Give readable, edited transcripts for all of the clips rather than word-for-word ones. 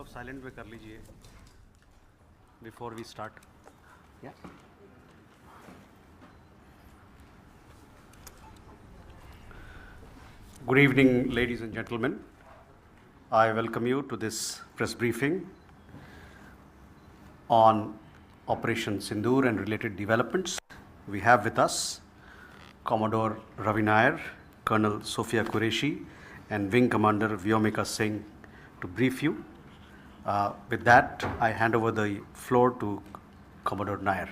Of silent पे कर लीजिए before we start. Good evening, ladies and gentlemen. I welcome you to this press briefing on Operation Sindoor and related developments. We have with us Commodore Ravi Nair, Colonel Sophia Qureshi, and Wing Commander Vyomika Singh to brief you. With that, I hand over the floor to Commodore Nair.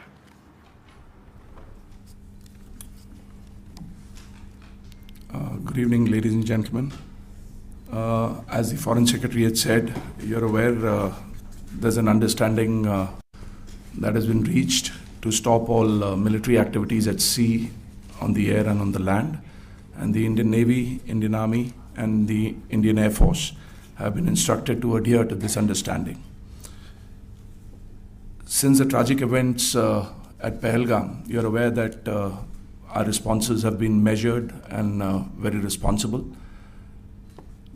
Good evening, ladies and gentlemen. As the Foreign Secretary had said, you're aware there's an understanding that has been reached to stop all military activities at sea, on the air and on the land. And the Indian Navy, Indian Army and the Indian Air Force have been instructed to adhere to this understanding. Since the tragic events at Pahalgam, you're aware that our responses have been measured and very responsible.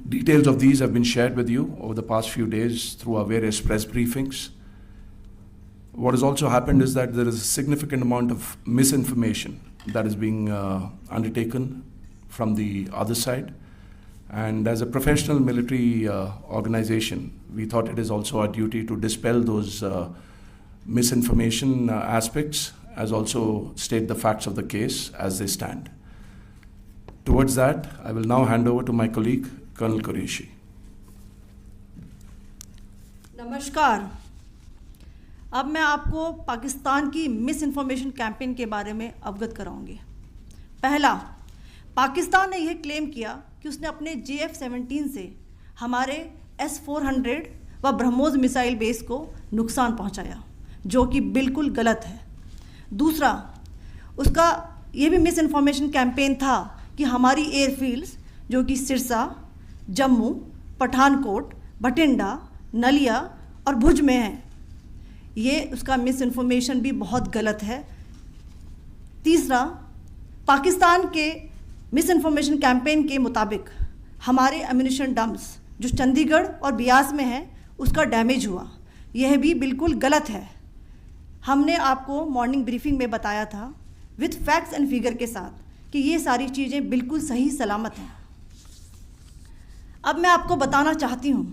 Details of these have been shared with you over the past few days through our various press briefings. What has also happened is that there is a significant amount of misinformation that is being undertaken from the other side. And as a professional military organization, we thought it is also our duty to dispel those misinformation aspects, as also state the facts of the case as they stand. Towards that, I will now hand over to my colleague, Colonel Qureshi. नमस्कार. अब मैं आपको पाकिस्तान की miss information campaign के बारे में अवगत कराऊंगी. पहला, पाकिस्तान ने यह क्लेम किया कि उसने अपने JF-17 से हमारे S-400 व ब्रह्मोस मिसाइल बेस को नुकसान पहुंचाया, जो कि बिल्कुल गलत है. दूसरा, उसका ये भी मिस इन्फॉर्मेशन कैंपेन था कि हमारी एयरफील्ड्स जो कि सिरसा, जम्मू, पठानकोट, भटिंडा, नलिया और भुज में हैं. ये उसका मिस इन्फॉर्मेशन भी बहुत गलत है. तीसरा, पाकिस्तान के मिस इन्फॉर्मेशन कैंपेन के मुताबिक हमारे एम्यूनिशन डम्प्स जो चंडीगढ़ और बियास में हैं उसका डैमेज हुआ. यह भी बिल्कुल गलत है. हमने आपको मॉर्निंग ब्रीफिंग में बताया था विथ फैक्ट्स एंड फिगर के साथ कि ये सारी चीज़ें बिल्कुल सही सलामत हैं. अब मैं आपको बताना चाहती हूँ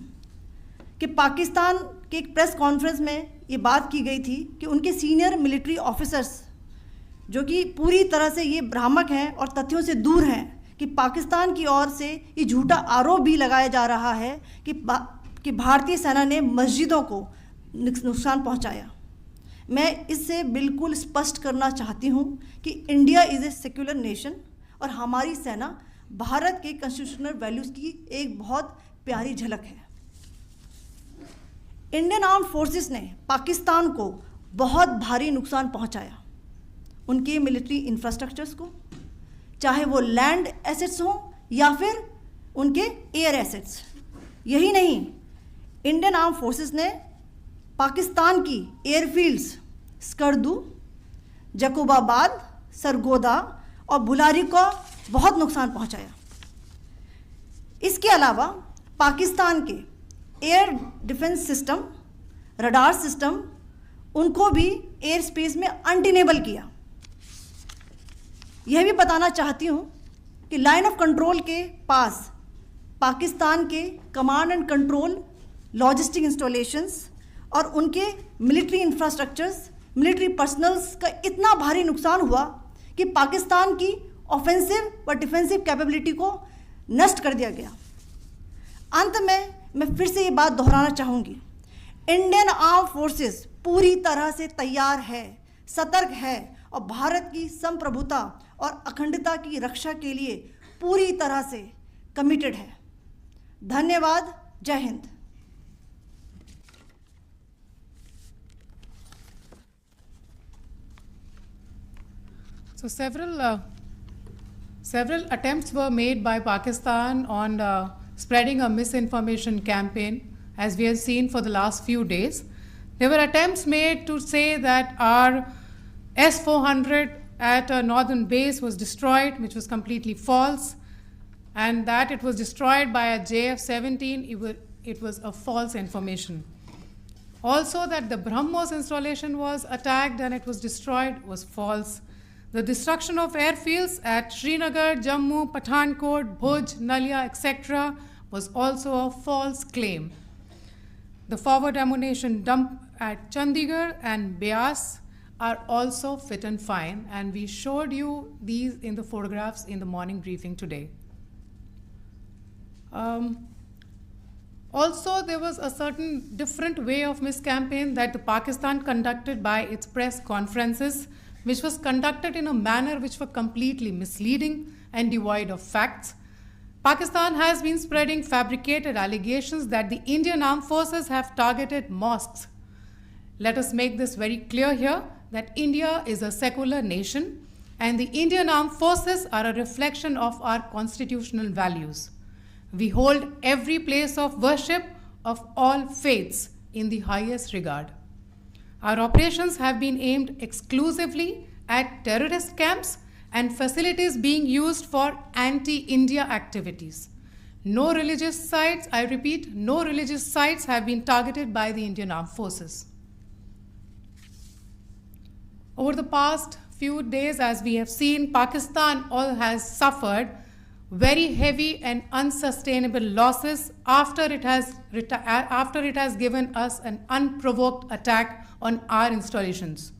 कि पाकिस्तान के एक प्रेस कॉन्फ्रेंस में ये बात की गई थी कि उनके सीनियर मिलिट्री ऑफिसर्स जो कि पूरी तरह से ये भ्रामक हैं और तथ्यों से दूर हैं कि पाकिस्तान की ओर से ये झूठा आरोप भी लगाया जा रहा है कि भारतीय सेना ने मस्जिदों को नुकसान पहुंचाया. मैं इससे बिल्कुल स्पष्ट करना चाहती हूं कि India is a secular nation और हमारी सेना भारत के कॉन्स्टिट्यूशनल वैल्यूज़ की एक बहुत प्यारी झलक है. इंडियन आर्म्ड फोर्सेस ने पाकिस्तान को बहुत भारी नुकसान पहुंचाया. उनके मिलिट्री इंफ्रास्ट्रक्चर्स को, चाहे वो लैंड एसेट्स हों या फिर उनके एयर एसेट्स. यही नहीं, इंडियन आर्म्ड फोर्सेस ने पाकिस्तान की एयरफील्ड्स स्कर्दू, जकोबाबाद, सरगोदा और बुलारी को बहुत नुकसान पहुंचाया. इसके अलावा पाकिस्तान के air defence system, radar system, उनको भी एयर स्पेस में अनटेनेबल किया. यह भी बताना चाहती हूँ कि लाइन ऑफ कंट्रोल के पास पाकिस्तान के command and control logistic installations और उनके मिलिट्री इंफ्रास्ट्रक्चर्स, मिलिट्री पर्सनल्स का इतना भारी नुकसान हुआ कि पाकिस्तान की ऑफेंसिव व डिफेंसिव कैपेबिलिटी को नष्ट कर दिया गया. अंत में मैं फिर से ये बात दोहराना चाहूँगी, इंडियन आर्म फोर्सेस पूरी तरह से तैयार है, सतर्क है और भारत की संप्रभुता और अखंडता की रक्षा के लिए पूरी तरह से कमिटेड है. धन्यवाद. जय Hind. So several attempts were made by Pakistan on spreading a misinformation campaign, as we have seen for the last few days. There were attempts made to say that our S-400 at a northern base was destroyed, which was completely false, and that it was destroyed by a JF-17. it was a false information. Also, that the BrahMos installation was attacked and it was destroyed was false. The destruction of airfields at Srinagar, Jammu, Pathankot, Bhuj, Nalia, etc. was also a false claim. The forward ammunition dump at Chandigarh and Beas are also fit and fine, and we showed you these in the photographs in the morning briefing today. Also, there was a certain different way of miscampaign that the Pakistan conducted by its press conferences, which was conducted in a manner which were completely misleading and devoid of facts. Pakistan has been spreading fabricated allegations that the Indian armed forces have targeted mosques. Let us make this very clear here that India is a secular nation and the Indian armed forces are a reflection of our constitutional values. We hold every place of worship of all faiths in the highest regard. Our operations have been aimed exclusively at terrorist camps and facilities being used for anti-India activities. No religious sites, I repeat, no religious sites have been targeted by the Indian armed forces. Over the past few days, as we have seen, Pakistan has suffered very heavy and unsustainable losses after it has given us an unprovoked attack on our installations.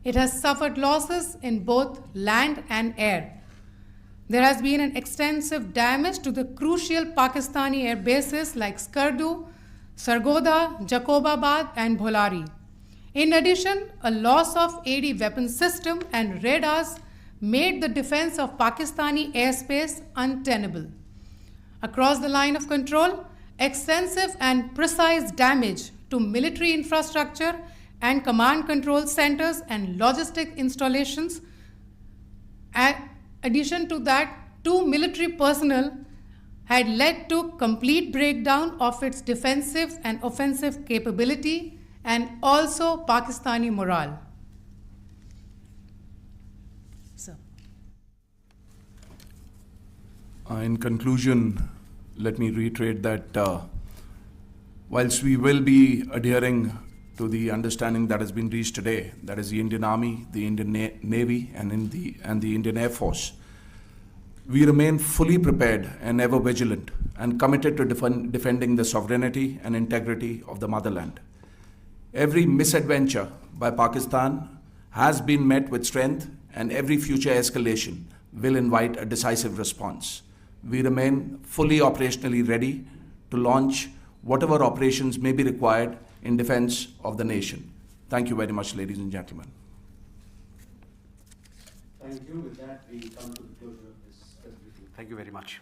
It has suffered losses in both land and air. There has been an extensive damage to the crucial Pakistani air bases like Skardu, Sargodha, Jacobabad and Bholari. In addition, a loss of AD weapon system and radars made the defense of Pakistani airspace untenable. Across the line of control, extensive and precise damage to military infrastructure and command control centers and logistic installations. In addition to that, 2 military personnel had led to complete breakdown of its defensive and offensive capability and also Pakistani morale. Sir. In conclusion, let me reiterate that whilst we will be adhering to the understanding that has been reached today, that is the Indian Army, the Indian Navy, and the Indian Air Force, we remain fully prepared and ever vigilant and committed to defending the sovereignty and integrity of the motherland. Every misadventure by Pakistan has been met with strength, and every future escalation will invite a decisive response. We remain fully operationally ready to launch whatever operations may be required in defense of the nation. Thank you very much, ladies and gentlemen. Thank you. With that, we come to the closure of this briefing. Thank you very much.